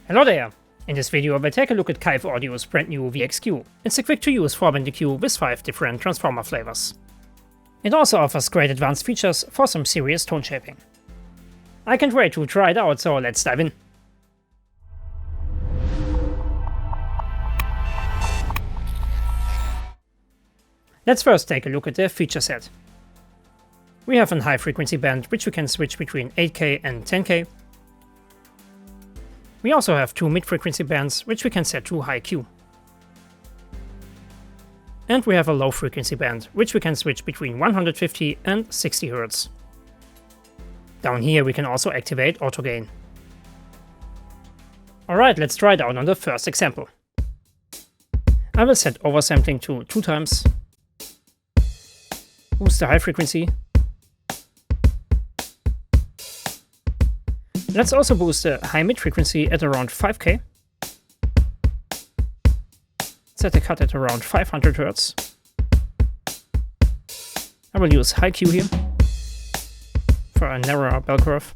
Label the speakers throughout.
Speaker 1: Hello there! In this video we'll take a look at Kiive Audio's brand new VXQ. It's a quick to use 4-band EQ with 5 different transformer flavors. It also offers great advanced features for some serious tone shaping. I can't wait to try it out, so let's dive in. Let's first take a look at the feature set. We have a high frequency band which we can switch between 8K and 10K. We also have 2 mid-frequency bands which we can set to high Q. And we have a low frequency band which we can switch between 150 and 60 Hz. Down here we can also activate auto gain. Alright, let's try it out on the first example. I will set oversampling to 2 times. Boost the high frequency. Let's also boost the high mid frequency at around 5K. Set the cut at around 500 Hz. I will use high Q here for a narrower bell curve.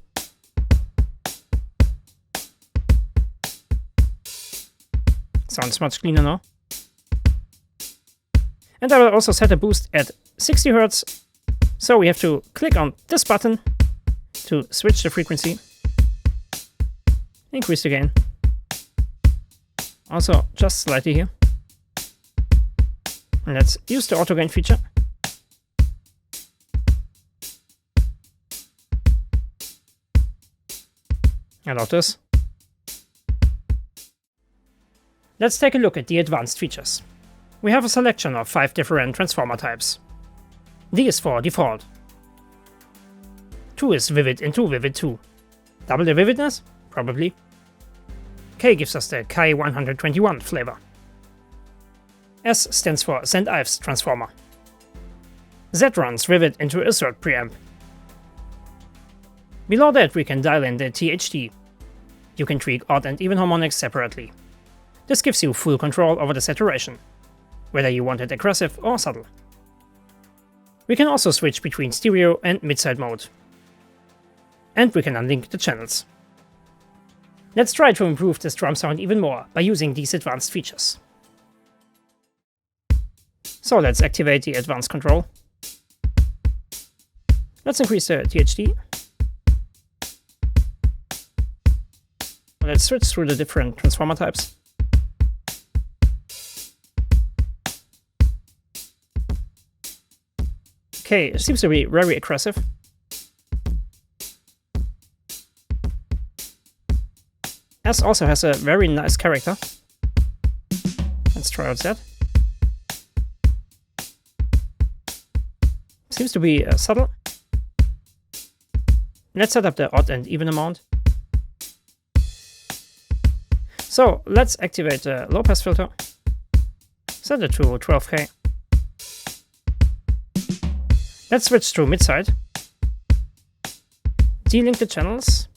Speaker 1: Sounds much cleaner now. And I will also set a boost at 60 Hz. So we have to click on this button to switch the frequency. Increase the gain. Also just slightly here. And let's use the auto gain feature. I love this. Let's take a look at the advanced features. We have a selection of 5 different transformer types. D is for default. 2 is vivid into vivid 2. Double the vividness? Probably. K gives us the K121 flavor. S stands for St. Ives transformer. Z runs vivid into a third preamp. Below that we can dial in the THD. You can tweak odd and even harmonics separately. This gives you full control over the saturation, whether you want it aggressive or subtle. We can also switch between stereo and mid-side mode. And we can unlink the channels. Let's try to improve this drum sound even more by using these advanced features. So let's activate the advanced control. Let's increase the THD. Let's switch through the different transformer types. Okay, it seems to be very aggressive. S also has a very nice character. Let's try out that. Seems to be subtle. Let's set up the odd and even amount. So let's activate the low pass filter. Set it to 12K. Let's switch to mid-side. Delink the channels.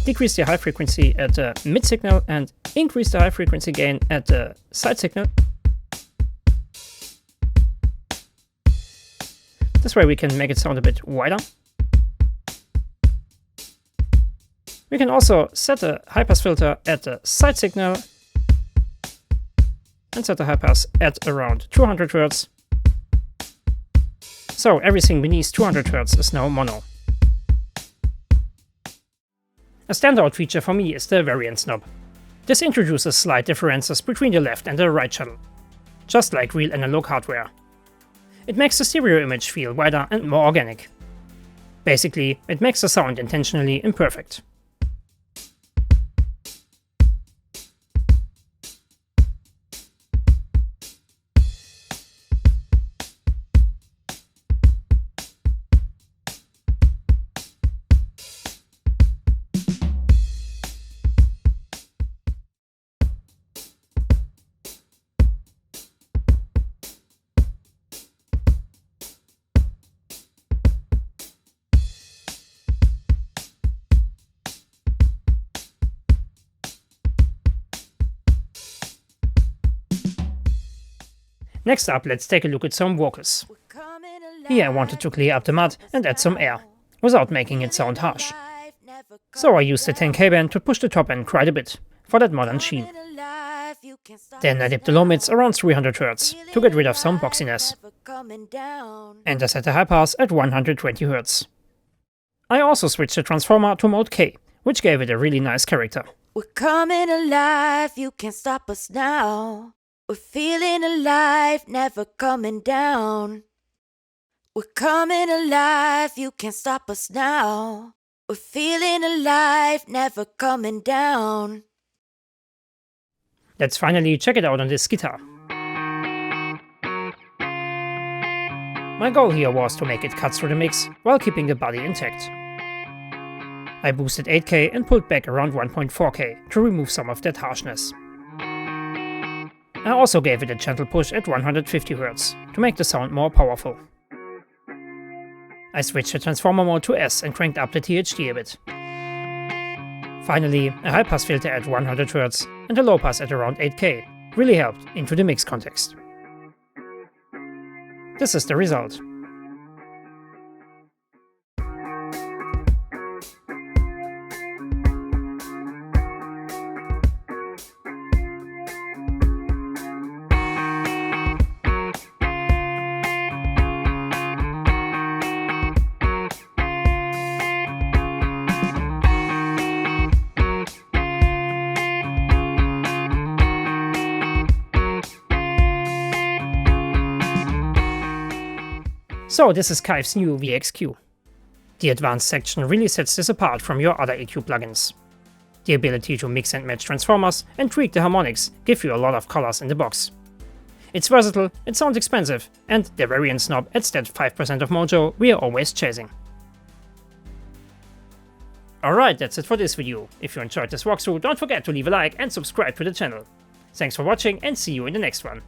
Speaker 1: Decrease the high frequency at the mid signal and increase the high frequency gain at the side signal. This way we can make it sound a bit wider. We can also set a high pass filter at the side signal and set the high pass at around 200 Hz. So everything beneath 200 Hz is now mono. A standout feature for me is the Variance Knob. This introduces slight differences between the left and the right channel, just like real analog hardware. It makes the stereo image feel wider and more organic. Basically, it makes the sound intentionally imperfect. Next up, let's take a look at some vocals. Here I wanted to clear up the mud and add some air, without making it sound harsh. So I used the 10K band to push the top end quite a bit, for that modern sheen. Then I dipped the low mids around 300 Hz to get rid of some boxiness. And I set the high pass at 120 Hz. I also switched the transformer to mode K, which gave it a really nice character.
Speaker 2: We're coming alive, you can't stop us now. We're feeling alive, never coming down. We're coming alive, you can't stop us now. We're feeling alive, never coming down.
Speaker 1: Let's finally check it out on this guitar. My goal here was to make it cut through the mix while keeping the body intact. I boosted 8K and pulled back around 1.4K to remove some of that harshness. I also gave it a gentle push at 150 Hz to make the sound more powerful. I switched the transformer mode to S and cranked up the THD a bit. Finally, a high pass filter at 100 Hz and a low pass at around 8K really helped into the mix context. This is the result. So this is Kiive's new VXQ. The advanced section really sets this apart from your other EQ plugins. The ability to mix and match transformers and tweak the harmonics give you a lot of colors in the box. It's versatile, it sounds expensive, and the Variance Knob adds that 5% of mojo we are always chasing. Alright, that's it for this video. If you enjoyed this walkthrough, don't forget to leave a like and subscribe to the channel. Thanks for watching and see you in the next one.